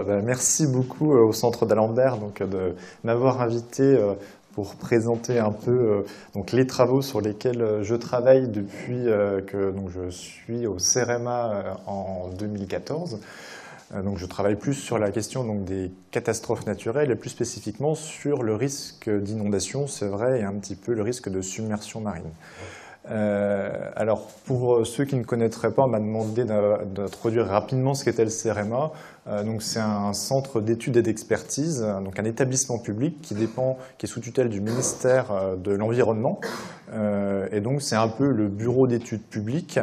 Merci beaucoup au Centre d'Alembert de m'avoir invité pour présenter un peu les travaux sur lesquels je travaille depuis que je suis au CEREMA en 2014. Je travaille plus sur la question des catastrophes naturelles et plus spécifiquement sur le risque d'inondation, c'est vrai, et un petit peu le risque de submersion marine. Alors, pour ceux qui ne connaîtraient pas, on m'a demandé d'introduire rapidement ce qu'était le CEREMA. C'est un centre d'études et d'expertise, un établissement public qui est sous tutelle du ministère de l'Environnement. Et donc, c'est un peu le bureau d'études publiques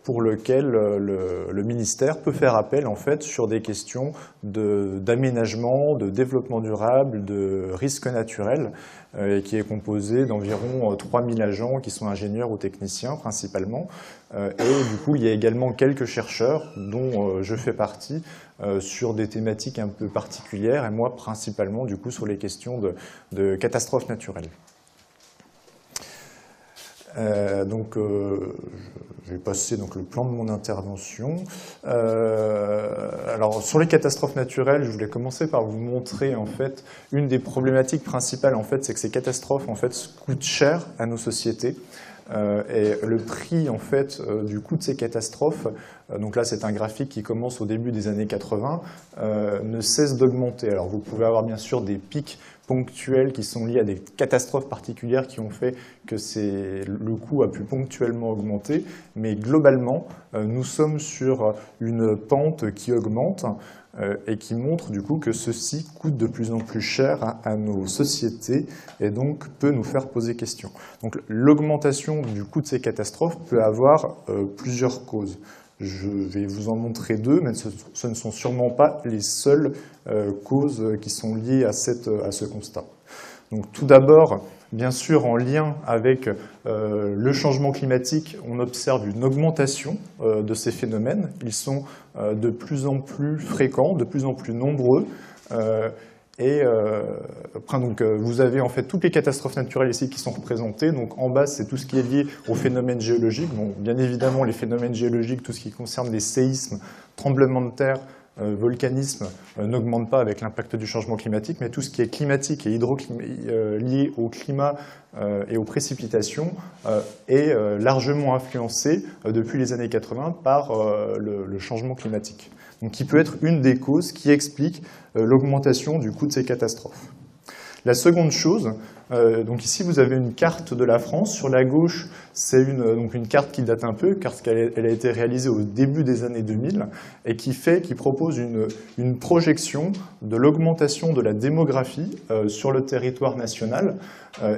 pour lequel le ministère peut faire appel en fait sur des questions d'aménagement, de développement durable, de risques naturels, et qui est composé d'environ 3000 agents qui sont ingénieurs ou techniciens principalement. Et du coup, il y a également quelques chercheurs dont je fais partie sur des thématiques un peu particulières, et moi principalement du coup sur les questions de catastrophes naturelles. Je vais passer le plan de mon intervention. Alors, sur les catastrophes naturelles, je voulais commencer par vous montrer en fait une des problématiques principales en fait, c'est que ces catastrophes en fait coûtent cher à nos sociétés. Et le prix en fait du coût de ces catastrophes, donc là c'est un graphique qui commence au début des années 80, ne cesse d'augmenter. Alors vous pouvez avoir bien sûr des pics ponctuels qui sont liés à des catastrophes particulières qui ont fait que le coût a pu ponctuellement augmenter, mais globalement nous sommes sur une pente qui augmente et qui montre du coup que ceci coûte de plus en plus cher à nos sociétés et donc peut nous faire poser question. Donc l'augmentation du coût de ces catastrophes peut avoir plusieurs causes. Je vais vous en montrer deux, mais ce ne sont sûrement pas les seules causes qui sont liées à ce constat. Donc tout d'abord, bien sûr, en lien avec le changement climatique, on observe une augmentation de ces phénomènes. Ils sont de plus en plus fréquents, de plus en plus nombreux. Vous avez en fait toutes les catastrophes naturelles ici qui sont représentées. Donc en bas, c'est tout ce qui est lié aux phénomènes géologiques. Bon, bien évidemment, les phénomènes géologiques, tout ce qui concerne les séismes, tremblements de terre, volcanisme n'augmente pas avec l'impact du changement climatique, mais tout ce qui est climatique et lié au climat et aux précipitations est largement influencé depuis les années 80 par le changement climatique. Donc, qui peut être une des causes qui explique l'augmentation du coût de ces catastrophes. La seconde chose, donc ici vous avez une carte de la France. Sur la gauche, c'est une carte qui date un peu, car elle a été réalisée au début des années 2000 et qui propose une projection de l'augmentation de la démographie sur le territoire national.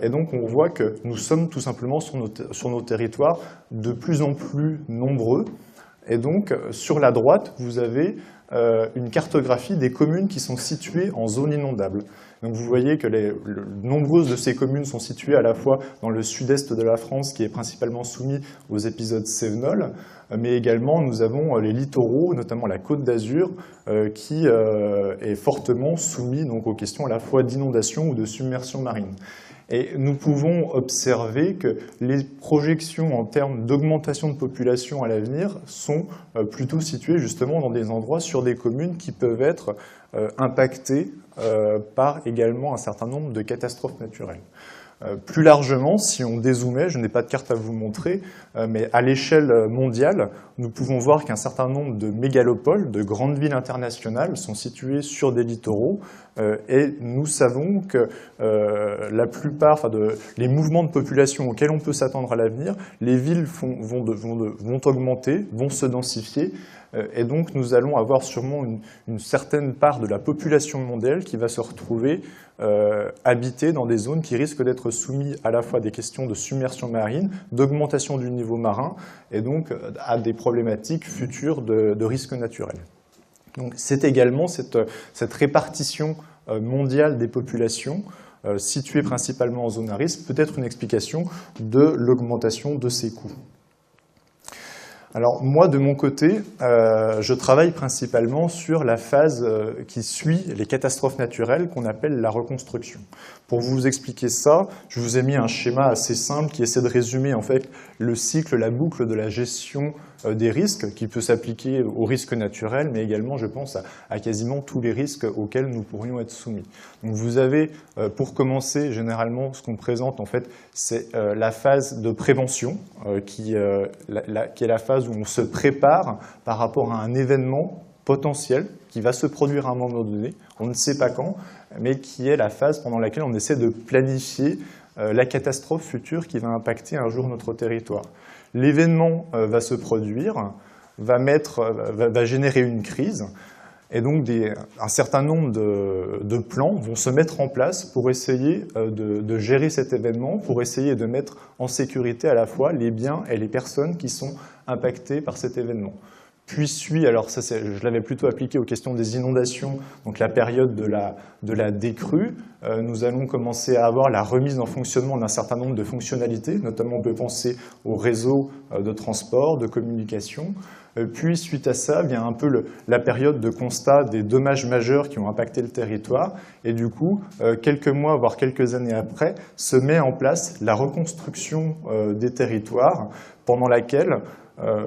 Et donc on voit que nous sommes tout simplement sur nos territoires de plus en plus nombreux. Et donc sur la droite, vous avez une cartographie des communes qui sont situées en zone inondable. Donc vous voyez que nombreuses de ces communes sont situées à la fois dans le sud-est de la France, qui est principalement soumis aux épisodes cévenols, mais également nous avons les littoraux, notamment la Côte d'Azur, qui est fortement soumis aux questions à la fois d'inondation ou de submersion marine. Et nous pouvons observer que les projections en termes d'augmentation de population à l'avenir sont plutôt situées justement dans des endroits sur des communes qui peuvent être impactées par également un certain nombre de catastrophes naturelles. Plus largement, si on dézoomait, je n'ai pas de carte à vous montrer, mais à l'échelle mondiale, nous pouvons voir qu'un certain nombre de mégalopoles, de grandes villes internationales, sont situées sur des littoraux, et nous savons que la plupart, les mouvements de population auxquels on peut s'attendre à l'avenir, les villes vont augmenter, vont se densifier, et donc nous allons avoir sûrement une certaine part de la population mondiale qui va se retrouver habitée dans des zones qui risquent d'être soumises à la fois à des questions de submersion marine, d'augmentation du niveau marin, et donc à des problématiques futures de risques naturels. Donc c'est également cette répartition mondiale des populations situées principalement en zone à risque, peut être une explication de l'augmentation de ces coûts. Alors moi, de mon côté, je travaille principalement sur la phase qui suit les catastrophes naturelles qu'on appelle la reconstruction. Pour vous expliquer ça, je vous ai mis un schéma assez simple qui essaie de résumer en fait le cycle, la boucle de la gestion des risques, qui peut s'appliquer aux risques naturels, mais également, je pense, à quasiment tous les risques auxquels nous pourrions être soumis. Donc vous avez, pour commencer, généralement, ce qu'on présente, en fait, c'est la phase de prévention, qui est la phase où on se prépare par rapport à un événement potentiel qui va se produire à un moment donné, on ne sait pas quand, mais qui est la phase pendant laquelle on essaie de planifier la catastrophe future qui va impacter un jour notre territoire. L'événement va se produire, va générer une crise, et donc un certain nombre de plans vont se mettre en place pour essayer de gérer cet événement, pour essayer de mettre en sécurité à la fois les biens et les personnes qui sont impactées par cet événement. Puis suit, alors ça je l'avais plutôt appliqué aux questions des inondations, donc la période de la décrue, nous allons commencer à avoir la remise en fonctionnement d'un certain nombre de fonctionnalités, notamment on peut penser aux réseaux de transport, de communication. Puis suite à ça vient un peu la période de constat des dommages majeurs qui ont impacté le territoire, et du coup, quelques mois, voire quelques années après, se met en place la reconstruction des territoires, pendant laquelle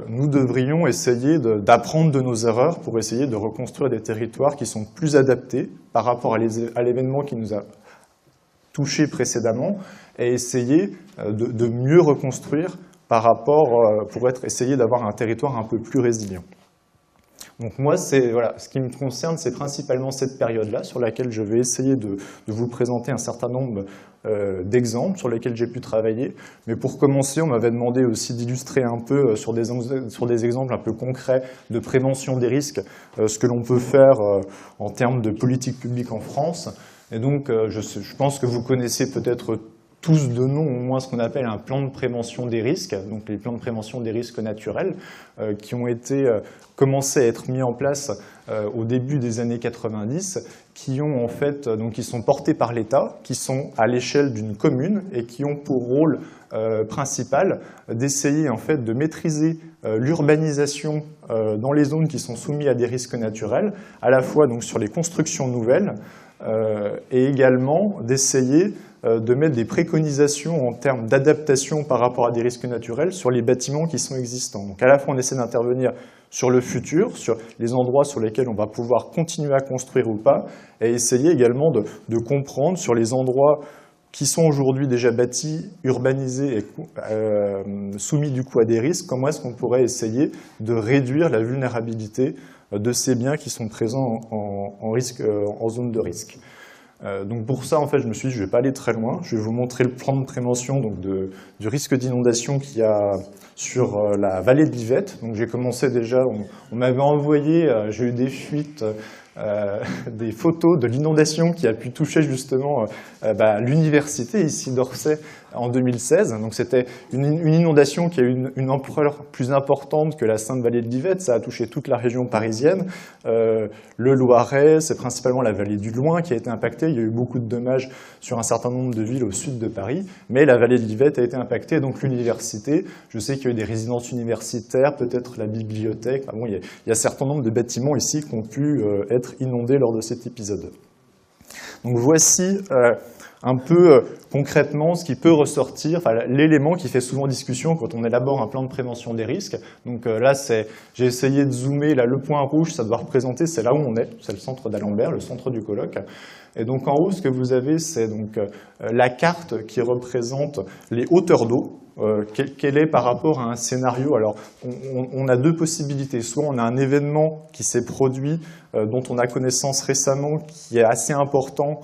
nous devrions essayer d'apprendre de nos erreurs pour essayer de reconstruire des territoires qui sont plus adaptés par rapport à l'événement qui nous a touchés précédemment, et essayer de mieux reconstruire par rapport, pour essayer d'avoir un territoire un peu plus résilient. Donc moi, voilà, ce qui me concerne, c'est principalement cette période-là sur laquelle je vais essayer de vous présenter un certain nombre d'exemples sur lesquels j'ai pu travailler. Mais pour commencer, on m'avait demandé aussi d'illustrer un peu sur des exemples un peu concrets de prévention des risques, ce que l'on peut faire en termes de politique publique en France. Et donc, je pense que vous connaissez peut-être tous de nom, au moins ce qu'on appelle un plan de prévention des risques, donc les plans de prévention des risques naturels, qui ont été commencé à être mis en place au début des années 90, qui sont portés par l'État, qui sont à l'échelle d'une commune et qui ont pour rôle principal d'essayer en fait de maîtriser l'urbanisation dans les zones qui sont soumises à des risques naturels, à la fois donc sur les constructions nouvelles et également d'essayer de mettre des préconisations en termes d'adaptation par rapport à des risques naturels sur les bâtiments qui sont existants. Donc à la fois on essaie d'intervenir sur le futur, sur les endroits sur lesquels on va pouvoir continuer à construire ou pas, et essayer également de comprendre sur les endroits qui sont aujourd'hui déjà bâtis, urbanisés et soumis du coup à des risques, comment est-ce qu'on pourrait essayer de réduire la vulnérabilité de ces biens qui sont présents en zone de risque. Donc pour ça, en fait, je me suis dit, je ne vais pas aller très loin. Je vais vous montrer le plan de prévention donc du risque d'inondation qu'il y a sur la vallée de l'Yvette. Donc j'ai commencé déjà, on m'avait envoyé, j'ai eu des fuites, des photos de l'inondation qui a pu toucher justement l'université ici d'Orsay en 2016. Donc c'était une inondation qui a eu une ampleur plus importante que la Sainte-Vallée de l'Yvette. Ça a touché toute la région parisienne. Le Loiret, c'est principalement la vallée du Loing qui a été impactée. Il y a eu beaucoup de dommages sur un certain nombre de villes au sud de Paris, mais la vallée de l'Yvette a été impactée, donc l'université. Je sais qu'il y a eu des résidences universitaires, peut-être la bibliothèque. Enfin bon, il y a un certain nombre de bâtiments ici qui ont pu être inondés lors de cet épisode. Donc voici un peu concrètement ce qui peut ressortir, l'élément qui fait souvent discussion quand on élabore un plan de prévention des risques. Donc là, j'ai essayé de zoomer, là le point rouge, ça doit représenter, c'est là où on est, c'est le centre d'Alembert, le centre du colloque. Et donc en haut, ce que vous avez, c'est donc la carte qui représente les hauteurs d'eau, quelle est par rapport à un scénario. Alors on a deux possibilités, soit on a un événement qui s'est produit, dont on a connaissance récemment, qui est assez important,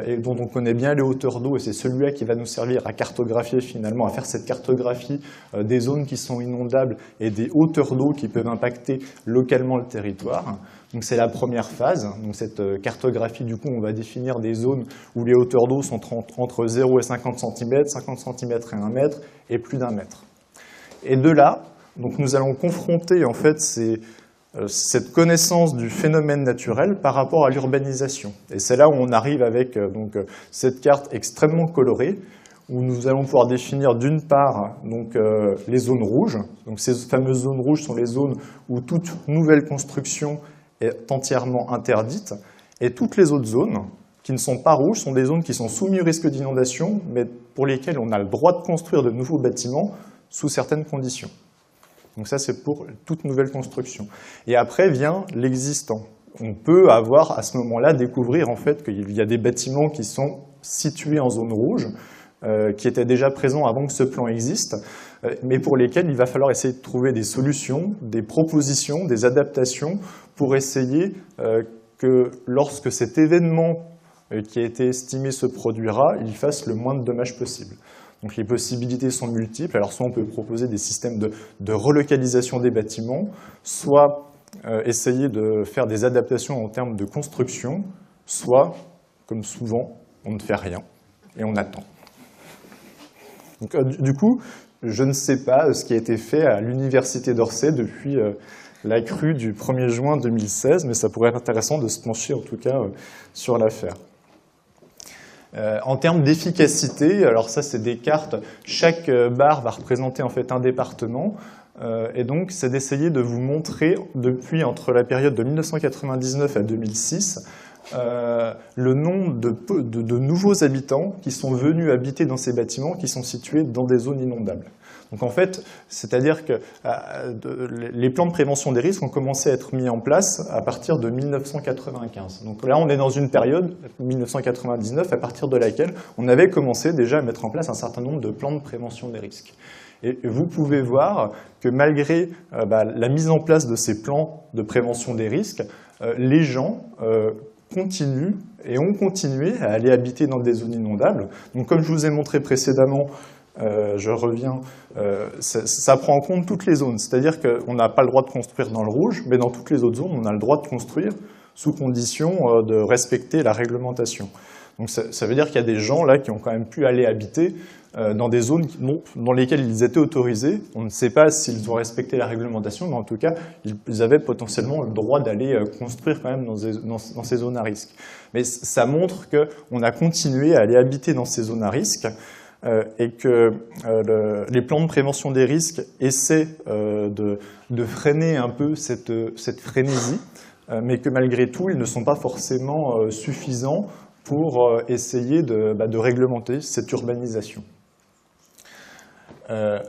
et dont on connaît bien les hauteurs d'eau, et c'est celui-là qui va nous servir à cartographier finalement, à faire cette cartographie des zones qui sont inondables et des hauteurs d'eau qui peuvent impacter localement le territoire. Donc c'est la première phase. Donc cette cartographie, du coup, on va définir des zones où les hauteurs d'eau sont entre 0 et 50 cm, 50 cm et 1 mètre, et plus d'1 mètre. Et de là, donc nous allons confronter en fait cette connaissance du phénomène naturel par rapport à l'urbanisation. Et c'est là où on arrive avec cette carte extrêmement colorée, où nous allons pouvoir définir d'une part les zones rouges. Donc ces fameuses zones rouges sont les zones où toute nouvelle construction est entièrement interdite, et toutes les autres zones qui ne sont pas rouges sont des zones qui sont soumises au risque d'inondation, mais pour lesquelles on a le droit de construire de nouveaux bâtiments sous certaines conditions. Donc ça, c'est pour toute nouvelle construction. Et après vient l'existant. On peut avoir, à ce moment-là, découvrir en fait qu'il y a des bâtiments qui sont situés en zone rouge, qui étaient déjà présents avant que ce plan existe, mais pour lesquels il va falloir essayer de trouver des solutions, des propositions, des adaptations pour essayer que lorsque cet événement qui a été estimé se produira, il fasse le moins de dommages possible. Donc les possibilités sont multiples. Alors soit on peut proposer des systèmes de relocalisation des bâtiments, soit essayer de faire des adaptations en termes de construction, soit, comme souvent, on ne fait rien et on attend. Donc, du coup, je ne sais pas ce qui a été fait à l'université d'Orsay depuis la crue du 1er juin 2016, mais ça pourrait être intéressant de se pencher en tout cas sur l'affaire. En termes d'efficacité, alors ça c'est des cartes, chaque barre va représenter en fait un département, et donc c'est d'essayer de vous montrer depuis entre la période de 1999 à 2006 le nombre de nouveaux habitants qui sont venus habiter dans ces bâtiments qui sont situés dans des zones inondables. Donc en fait, c'est-à-dire que les plans de prévention des risques ont commencé à être mis en place à partir de 1995. Donc là, on est dans une période, 1999, à partir de laquelle on avait commencé déjà à mettre en place un certain nombre de plans de prévention des risques. Et vous pouvez voir que malgré la mise en place de ces plans de prévention des risques, les gens continuent et ont continué à aller habiter dans des zones inondables. Donc comme je vous ai montré précédemment, je reviens, ça prend en compte toutes les zones. C'est-à-dire qu'on n'a pas le droit de construire dans le rouge, mais dans toutes les autres zones, on a le droit de construire sous condition de respecter la réglementation. Donc ça veut dire qu'il y a des gens là qui ont quand même pu aller habiter dans des zones dans lesquelles ils étaient autorisés. On ne sait pas s'ils ont respecté la réglementation, mais en tout cas, ils avaient potentiellement le droit d'aller construire quand même dans ces zones à risque. Mais ça montre qu'on a continué à aller habiter dans ces zones à risque et que les plans de prévention des risques essaient de freiner un peu cette frénésie, mais que malgré tout, ils ne sont pas forcément suffisants pour essayer de réglementer cette urbanisation.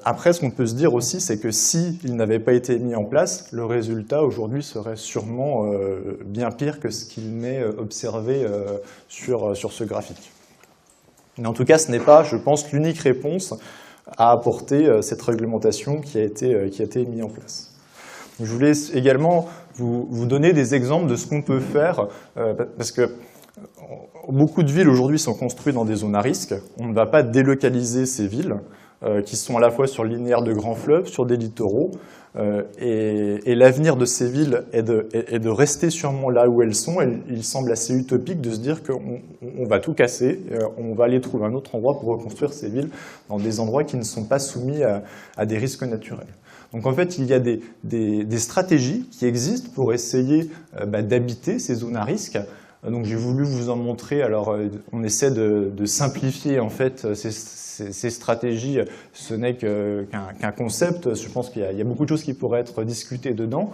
Après, ce qu'on peut se dire aussi, c'est que s'ils n'avaient pas été mis en place, le résultat aujourd'hui serait sûrement bien pire que ce qu'il n'est observé sur ce graphique. Mais en tout cas, ce n'est pas, je pense, l'unique réponse à apporter cette réglementation qui a été mise en place. Je voulais également vous donner des exemples de ce qu'on peut faire, parce que beaucoup de villes aujourd'hui sont construites dans des zones à risque. On ne va pas délocaliser ces villes qui sont à la fois sur le linéaire de grands fleuves, sur des littoraux, et l'avenir de ces villes est de rester sûrement là où elles sont. Il semble assez utopique de se dire qu'on va tout casser, on va aller trouver un autre endroit pour reconstruire ces villes dans des endroits qui ne sont pas soumis à des risques naturels. Donc en fait, il y a des stratégies qui existent pour essayer d'habiter ces zones à risque. Donc j'ai voulu vous en montrer. Alors on essaie de simplifier en fait ces stratégies. Ce n'est qu'un concept. Je pense qu'il y a beaucoup de choses qui pourraient être discutées dedans.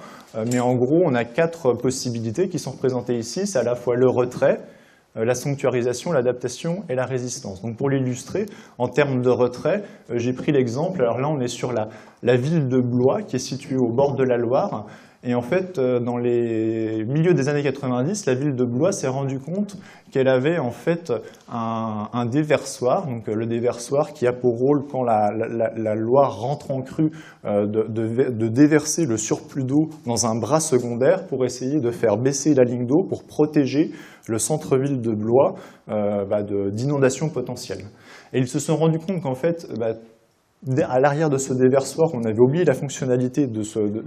Mais en gros, on a 4 possibilités qui sont représentées ici. C'est à la fois le retrait, la sanctuarisation, l'adaptation et la résistance. Donc pour l'illustrer, en termes de retrait, j'ai pris l'exemple. Alors là, on est sur la ville de Blois, qui est située au bord de la Loire. Et en fait, dans les milieux des années 90, la ville de Blois s'est rendue compte qu'elle avait en fait un déversoir, donc le déversoir qui a pour rôle, quand la Loire rentre en crue, de déverser le surplus d'eau dans un bras secondaire pour essayer de faire baisser la ligne d'eau pour protéger le centre-ville de Blois d'inondations potentielles. Et ils se sont rendus compte qu'en fait, à l'arrière de ce déversoir, on avait oublié la fonctionnalité de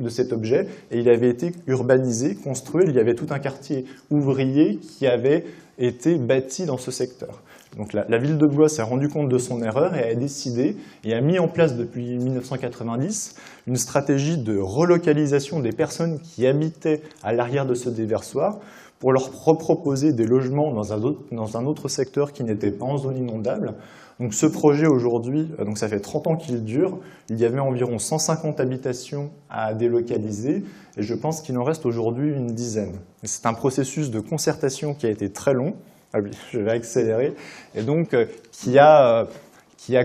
cet objet et il avait été urbanisé, construit. Il y avait tout un quartier ouvrier qui avait été bâti dans ce secteur. Donc la ville de Blois s'est rendue compte de son erreur et a décidé et a mis en place depuis 1990 une stratégie de relocalisation des personnes qui habitaient à l'arrière de ce déversoir pour leur proposer des logements dans un autre secteur qui n'était pas en zone inondable. Donc ce projet aujourd'hui, donc ça fait 30 ans qu'il dure, il y avait environ 150 habitations à délocaliser et je pense qu'il en reste aujourd'hui une dizaine. C'est un processus de concertation qui a été très long, ah oui, je vais accélérer, et donc qui a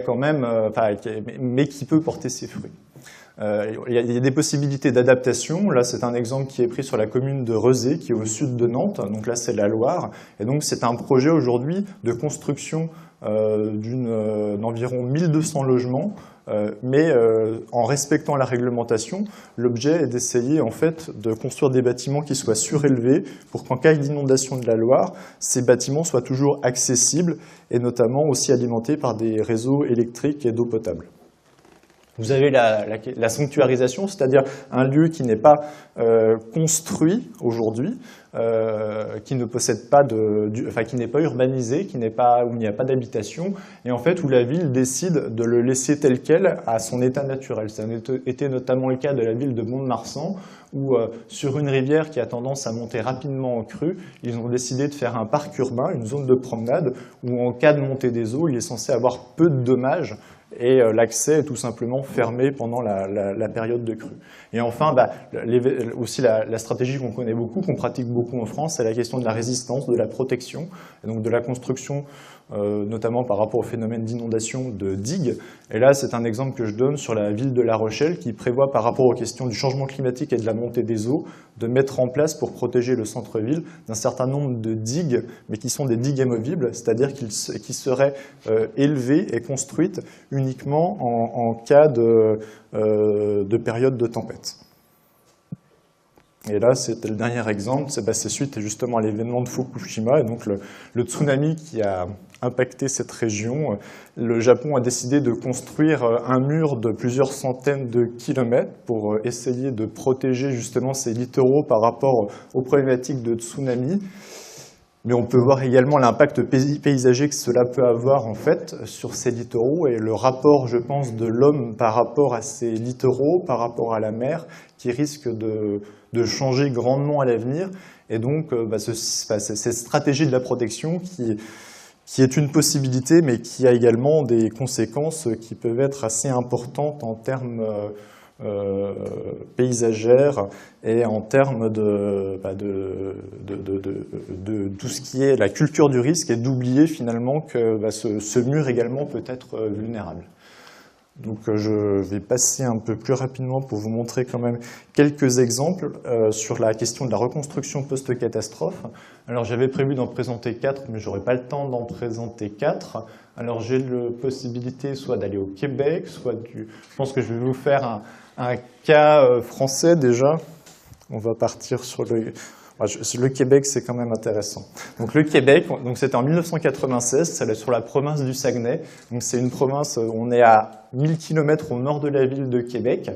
quand même, mais qui peut porter ses fruits. Il y a des possibilités d'adaptation. Là, c'est un exemple qui est pris sur la commune de Rezé, qui est au sud de Nantes. Donc là, c'est la Loire. Et donc, c'est un projet aujourd'hui de construction d'environ 1200 logements, mais en respectant la réglementation. L'objet est d'essayer en fait de construire des bâtiments qui soient surélevés pour qu'en cas d'inondation de la Loire, ces bâtiments soient toujours accessibles et notamment aussi alimentés par des réseaux électriques et d'eau potable. Vous avez la sanctuarisation, c'est-à-dire un lieu qui n'est pas construit aujourd'hui, qui ne possède pas qui n'est pas urbanisé, où il n'y a pas d'habitation, et en fait où la ville décide de le laisser tel quel à son état naturel. Ça a été notamment le cas de la ville de Mont-de-Marsan, où sur une rivière qui a tendance à monter rapidement en crue, ils ont décidé de faire un parc urbain, une zone de promenade, où en cas de montée des eaux, il est censé avoir peu de dommages, et l'accès est tout simplement fermé pendant la période de crue. Et enfin, aussi la stratégie qu'on connaît beaucoup, qu'on pratique beaucoup en France, c'est la question de la résistance, de la protection, et donc de la construction, notamment par rapport au phénomène d'inondation de digues. Et là, c'est un exemple que je donne sur la ville de La Rochelle, qui prévoit par rapport aux questions du changement climatique et de la montée des eaux, de mettre en place pour protéger le centre-ville d'un certain nombre de digues, mais qui sont des digues amovibles, c'est-à-dire qui seraient élevées et construites uniquement en cas de période de tempête. Et là, c'était le dernier exemple, c'est suite justement à l'événement de Fukushima, et donc le tsunami qui a impacté cette région. Le Japon a décidé de construire un mur de plusieurs centaines de kilomètres pour essayer de protéger justement ces littoraux par rapport aux problématiques de tsunami. Mais on peut voir également l'impact paysager que cela peut avoir en fait sur ces littoraux et le rapport, je pense, de l'homme par rapport à ces littoraux, par rapport à la mer, qui risque de changer grandement à l'avenir. Et donc, cette stratégie de la protection qui est une possibilité, mais qui a également des conséquences qui peuvent être assez importantes en termes paysagères et en termes de tout ce qui est la culture du risque et d'oublier finalement que ce mur également peut être vulnérable. Donc je vais passer un peu plus rapidement pour vous montrer quand même quelques exemples sur la question de la reconstruction post-catastrophe. Alors j'avais prévu d'en présenter 4, mais j'aurais pas le temps d'en présenter 4. Alors j'ai la possibilité soit d'aller au Québec, je pense que je vais vous faire un cas français déjà. On va partir sur le Québec, c'est quand même intéressant. Donc le Québec, c'était en 1996, c'est sur la province du Saguenay. Donc c'est une province, on est à 1000 km au nord de la ville de Québec.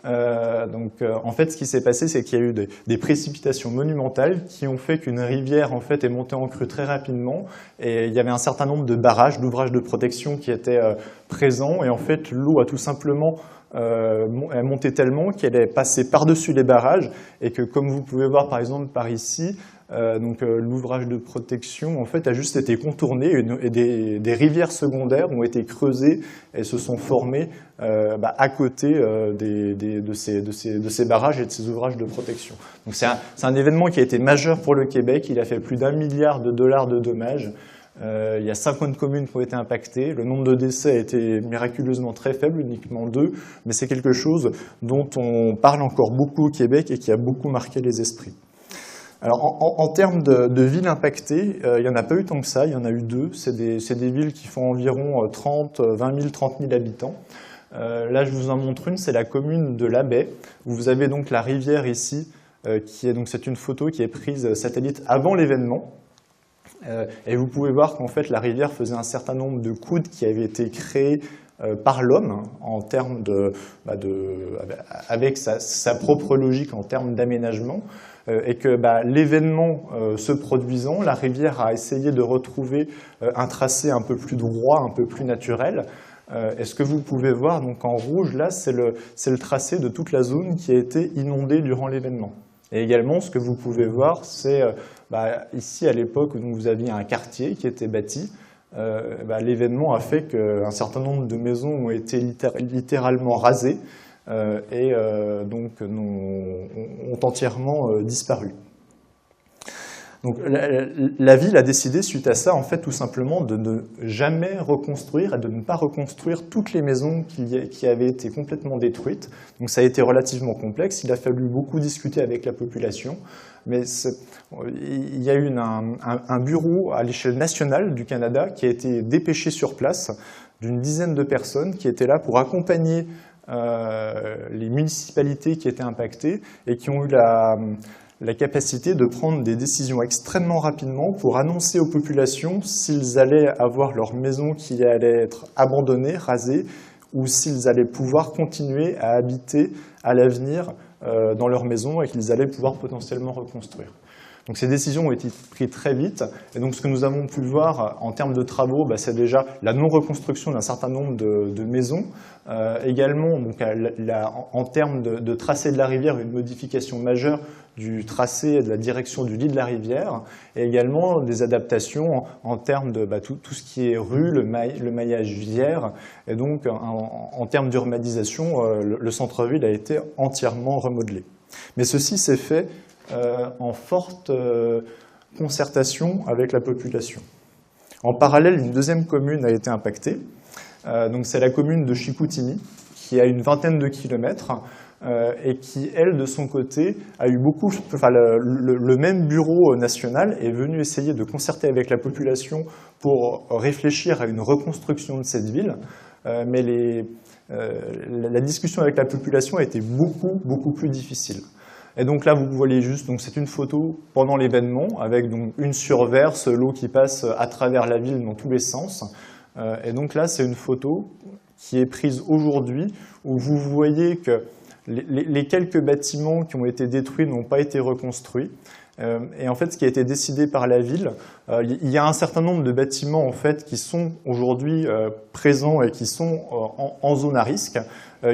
En fait, ce qui s'est passé, c'est qu'il y a eu des précipitations monumentales qui ont fait qu'une rivière en fait est montée en crue très rapidement, et il y avait un certain nombre de barrages, d'ouvrages de protection qui étaient présents, et en fait l'eau a tout simplement est montée tellement qu'elle est passée par-dessus les barrages, et que comme vous pouvez voir par exemple par ici, l'ouvrage de protection en fait a juste été contourné, et des rivières secondaires ont été creusées et se sont formées à côté de ces barrages et de ces ouvrages de protection. Donc c'est un événement qui a été majeur pour le Québec. Il a fait plus d'1 milliard de dollars de dommages. Il y a 50 communes qui ont été impactées. Le nombre de décès a été miraculeusement très faible, uniquement 2, mais c'est quelque chose dont on parle encore beaucoup au Québec et qui a beaucoup marqué les esprits. Alors, en termes de villes impactées, il n'y en a pas eu tant que ça, il y en a eu 2. C'est des villes qui font environ 20 000, 30 000 habitants. Là, je vous en montre une, c'est la commune de La Baie, où vous avez donc la rivière ici, c'est une photo qui est prise satellite avant l'événement. Et vous pouvez voir qu'en fait, la rivière faisait un certain nombre de coudes qui avaient été créés par l'homme en termes avec sa propre logique en termes d'aménagement, et que l'événement se produisant, la rivière a essayé de retrouver un tracé un peu plus droit, un peu plus naturel. Et ce que vous pouvez voir donc en rouge, là, c'est le tracé de toute la zone qui a été inondée durant l'événement. Et également, ce que vous pouvez voir, c'est ici, à l'époque où vous aviez un quartier qui était bâti, l'événement a fait qu'un certain nombre de maisons ont été littéralement rasées donc ont entièrement disparu. Donc la ville a décidé suite à ça, en fait, tout simplement de ne jamais reconstruire et de ne pas reconstruire toutes les maisons qui avaient été complètement détruites. Donc ça a été relativement complexe, il a fallu beaucoup discuter avec la population, mais il y a eu un bureau à l'échelle nationale du Canada qui a été dépêché sur place d'une dizaine de personnes qui étaient là pour accompagner les municipalités qui étaient impactées et qui ont eu la capacité de prendre des décisions extrêmement rapidement pour annoncer aux populations s'ils allaient avoir leur maison qui allait être abandonnée, rasée, ou s'ils allaient pouvoir continuer à habiter à l'avenir dans leur maison et qu'ils allaient pouvoir potentiellement reconstruire. Donc ces décisions ont été prises très vite, et donc ce que nous avons pu voir en termes de travaux, c'est déjà la non-reconstruction d'un certain nombre de maisons, également donc, en termes de tracé de la rivière, une modification majeure du tracé et de la direction du lit de la rivière, et également des adaptations en termes de tout ce qui est rue, le maillage viaire, et donc en termes d'urbanisation, le centre-ville a été entièrement remodelé. Mais ceci s'est fait en forte concertation avec la population. En parallèle, une deuxième commune a été impactée. Donc c'est la commune de Chicoutimi, qui a une vingtaine de kilomètres et qui, elle, de son côté, a eu le même bureau national est venu essayer de concerter avec la population pour réfléchir à une reconstruction de cette ville. Mais la discussion avec la population a été beaucoup plus difficile. Et donc là, vous voyez juste, c'est une photo pendant l'événement, avec donc une surverse, l'eau qui passe à travers la ville dans tous les sens. Et donc là, c'est une photo qui est prise aujourd'hui, où vous voyez que les quelques bâtiments qui ont été détruits n'ont pas été reconstruits. Et en fait, ce qui a été décidé par la ville, il y a un certain nombre de bâtiments en fait, qui sont aujourd'hui présents et qui sont en zone à risque,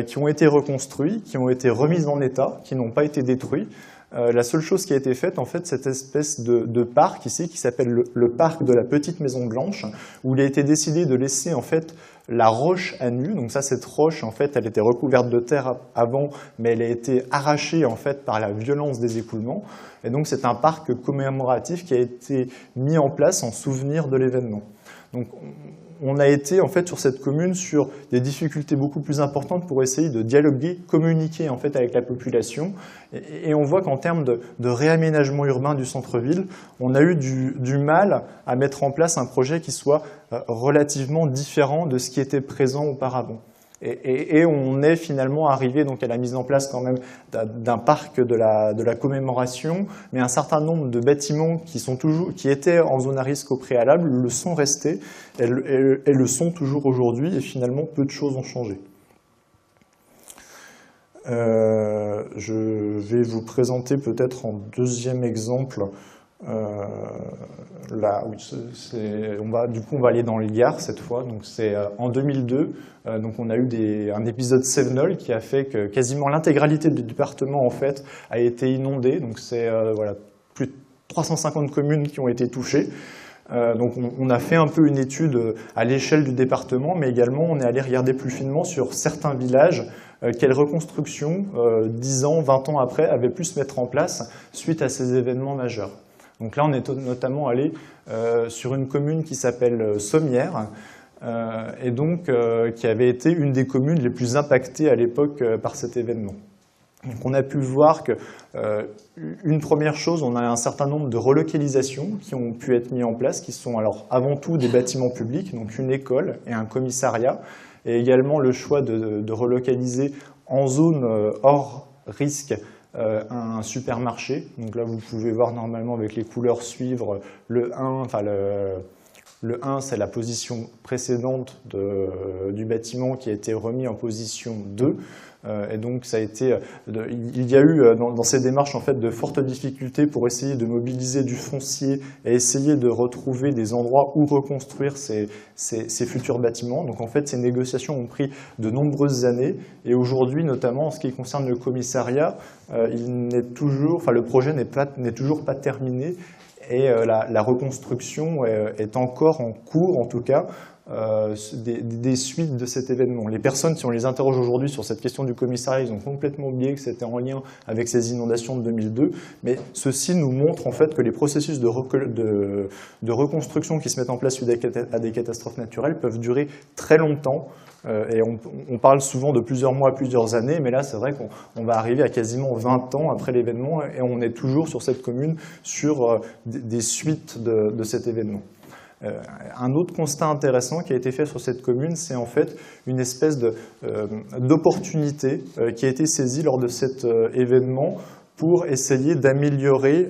qui ont été reconstruits, qui ont été remis en état, qui n'ont pas été détruits. La seule chose qui a été faite, en fait, cette espèce de parc ici, qui s'appelle le parc de la Petite Maison Blanche, où il a été décidé de laisser en fait la roche à nu. Donc ça, cette roche, en fait, elle était recouverte de terre avant, mais elle a été arrachée en fait par la violence des écoulements. Et donc c'est un parc commémoratif qui a été mis en place en souvenir de l'événement. Donc on a été en fait sur cette commune sur des difficultés beaucoup plus importantes pour essayer de dialoguer, communiquer en fait avec la population. Et on voit qu'en termes de réaménagement urbain du centre-ville, on a eu du mal à mettre en place un projet qui soit relativement différent de ce qui était présent auparavant. Et on est finalement arrivé donc à la mise en place quand même d'un parc de la commémoration, mais un certain nombre de bâtiments qui étaient en zone à risque au préalable le sont restés et le sont toujours aujourd'hui, et finalement peu de choses ont changé. Je vais vous présenter peut-être en deuxième exemple. Là, oui, on va aller dans le Gard cette fois. Donc c'est en 2002. Donc on a eu un épisode Sevenol qui a fait que quasiment l'intégralité du département en fait a été inondée. Donc c'est plus de 350 communes qui ont été touchées. Donc on a fait un peu une étude à l'échelle du département, mais également on est allé regarder plus finement sur certains villages quelle reconstruction 10 ans, 20 ans après avait pu se mettre en place suite à ces événements majeurs. Donc là, on est notamment allé sur une commune qui s'appelle Sommières, et donc qui avait été une des communes les plus impactées à l'époque par cet événement. Donc on a pu voir qu'une première chose, on a un certain nombre de relocalisations qui ont pu être mises en place, qui sont alors avant tout des bâtiments publics, donc une école et un commissariat, et également le choix de relocaliser en zone hors risque un supermarché. Donc là, vous pouvez voir normalement avec les couleurs suivre le 1, le 1, c'est la position précédente du bâtiment qui a été remis en position 2. Et donc, il y a eu dans ces démarches en fait, de fortes difficultés pour essayer de mobiliser du foncier et essayer de retrouver des endroits où reconstruire ces futurs bâtiments. Donc en fait, ces négociations ont pris de nombreuses années. Et aujourd'hui, notamment en ce qui concerne le commissariat, le projet n'est toujours pas terminé. et la reconstruction est encore en cours, en tout cas, des suites de cet événement. Les personnes, si on les interroge aujourd'hui sur cette question du commissariat, ils ont complètement oublié que c'était en lien avec ces inondations de 2002, mais ceci nous montre en fait que les processus de reconstruction qui se mettent en place suite à des catastrophes naturelles peuvent durer très longtemps. Et on parle souvent de plusieurs mois, plusieurs années, mais là c'est vrai qu'on va arriver à quasiment 20 ans après l'événement et on est toujours sur cette commune sur des suites de cet événement. Un autre constat intéressant qui a été fait sur cette commune, c'est en fait une espèce d'opportunité qui a été saisie lors de cet événement pour essayer d'améliorer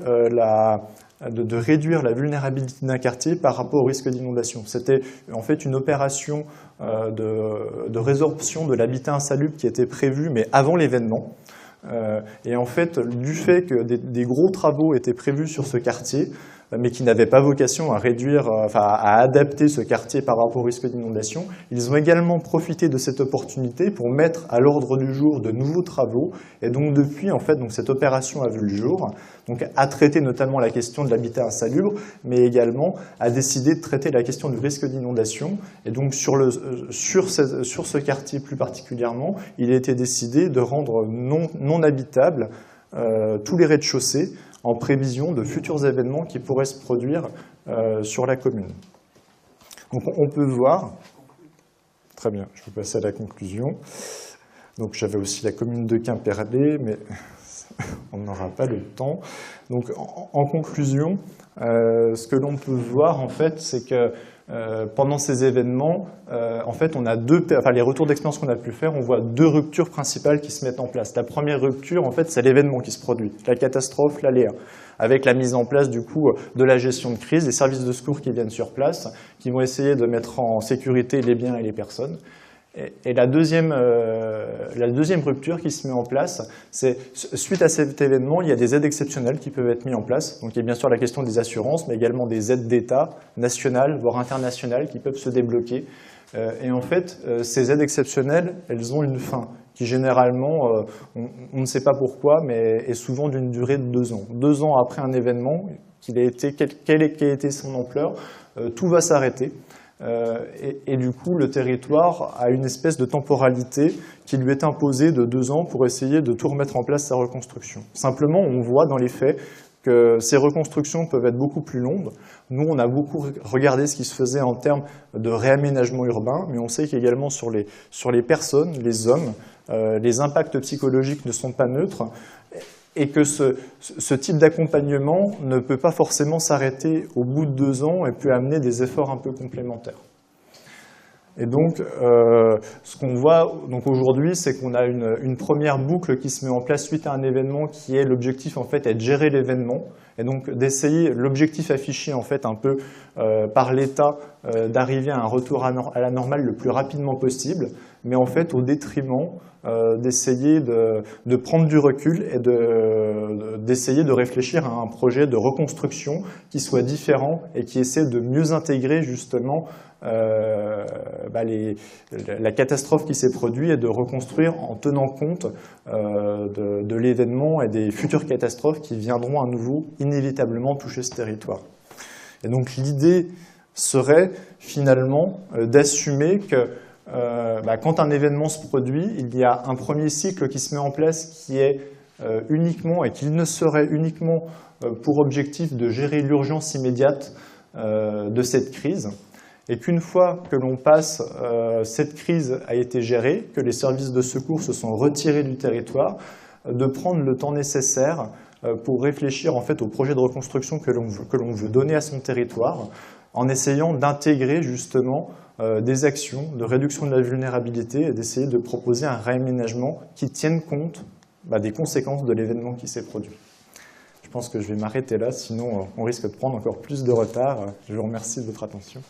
de réduire la vulnérabilité d'un quartier par rapport au risque d'inondation. C'était en fait une opération de résorption de l'habitat insalubre qui était prévue, mais avant l'événement. Et en fait, du fait que des gros travaux étaient prévus sur ce quartier, mais qui n'avaient pas vocation à réduire, à adapter ce quartier par rapport au risque d'inondation, ils ont également profité de cette opportunité pour mettre à l'ordre du jour de nouveaux travaux. Et donc depuis, en fait, cette opération a vu le jour, donc a traité notamment la question de l'habitat insalubre, mais également a décidé de traiter la question du risque d'inondation. Et donc sur ce quartier plus particulièrement, il a été décidé de rendre non habitable tous les rez-de-chaussée, en prévision de futurs événements qui pourraient se produire sur la commune. Donc on peut voir, très bien, je vais passer à la conclusion. Donc j'avais aussi la commune de Quimperlé, mais on n'aura pas le temps. Donc en conclusion, ce que l'on peut voir en fait, c'est que pendant ces événements, en fait, on a les retours d'expérience qu'on a pu faire, on voit deux ruptures principales qui se mettent en place. La première rupture, en fait, c'est l'événement qui se produit, la catastrophe, l'aléa, avec la mise en place du coup de la gestion de crise, des services de secours qui viennent sur place, qui vont essayer de mettre en sécurité les biens et les personnes. Et la deuxième rupture qui se met en place, c'est suite à cet événement, il y a des aides exceptionnelles qui peuvent être mises en place. Donc il y a bien sûr la question des assurances, mais également des aides d'État nationales, voire internationales, qui peuvent se débloquer. Et en fait, ces aides exceptionnelles, elles ont une fin qui généralement, on ne sait pas pourquoi, mais est souvent d'une durée de 2 ans. 2 ans après un événement, quelle a été son ampleur, tout va s'arrêter. Et du coup, le territoire a une espèce de temporalité qui lui est imposée de 2 ans pour essayer de tout remettre en place sa reconstruction. Simplement, on voit dans les faits que ces reconstructions peuvent être beaucoup plus longues. Nous, on a beaucoup regardé ce qui se faisait en termes de réaménagement urbain, mais on sait qu'également sur les personnes, les hommes, les impacts psychologiques ne sont pas neutres, et que ce type d'accompagnement ne peut pas forcément s'arrêter au bout de 2 ans et peut amener des efforts un peu complémentaires. Et donc, ce qu'on voit aujourd'hui, c'est qu'on a une première boucle qui se met en place suite à un événement qui est l'objectif en fait est de gérer l'événement et donc d'essayer, l'objectif affiché en fait un peu par l'État d'arriver à un retour à la normale le plus rapidement possible, mais en fait au détriment d'essayer de prendre du recul et d'essayer de réfléchir à un projet de reconstruction qui soit différent et qui essaie de mieux intégrer justement la catastrophe qui s'est produite et de reconstruire en tenant compte de l'événement et des futures catastrophes qui viendront à nouveau inévitablement toucher ce territoire. Et donc l'idée serait finalement d'assumer que quand un événement se produit, il y a un premier cycle qui se met en place qui est uniquement et qui ne serait uniquement pour objectif de gérer l'urgence immédiate de cette crise. Et qu'une fois que l'on passe, cette crise a été gérée, que les services de secours se sont retirés du territoire, de prendre le temps nécessaire pour réfléchir en fait au projet de reconstruction que l'on veut donner à son territoire, en essayant d'intégrer justement des actions de réduction de la vulnérabilité et d'essayer de proposer un réaménagement qui tienne compte des conséquences de l'événement qui s'est produit. Je pense que je vais m'arrêter là, sinon on risque de prendre encore plus de retard. Je vous remercie de votre attention.